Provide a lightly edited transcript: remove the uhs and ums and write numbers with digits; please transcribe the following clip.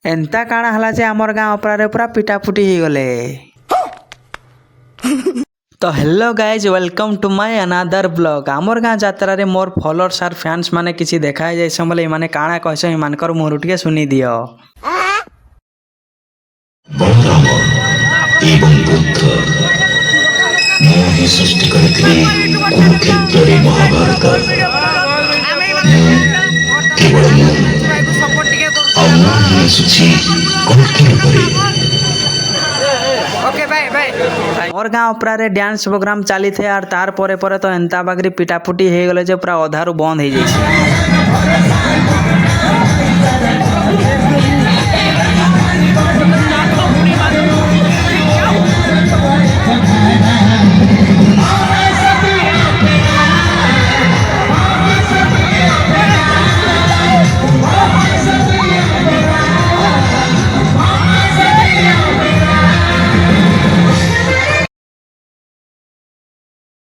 एंता काଣା हला जे आमर गाँ अपरारे पूरा पिटापुटी ही गले। तो hello guys, welcome to my another blog. आमर गाँ जात्रा रे मोर फॉलोअर्स आर फैंस माने किछि देखाय जाय बोले माने काଣା कहछ मानकर मुहर टिके सुनी दियो। सृष्टि करथिली कुरुक्षेत्र महाभारत केवल मोर गाँ उपरारे डांस प्रोग्राम चली थे और तार परे परे तो एंता बागरी पिटापुटी हे गले जे पूरा अधारू बंद हो जाइए।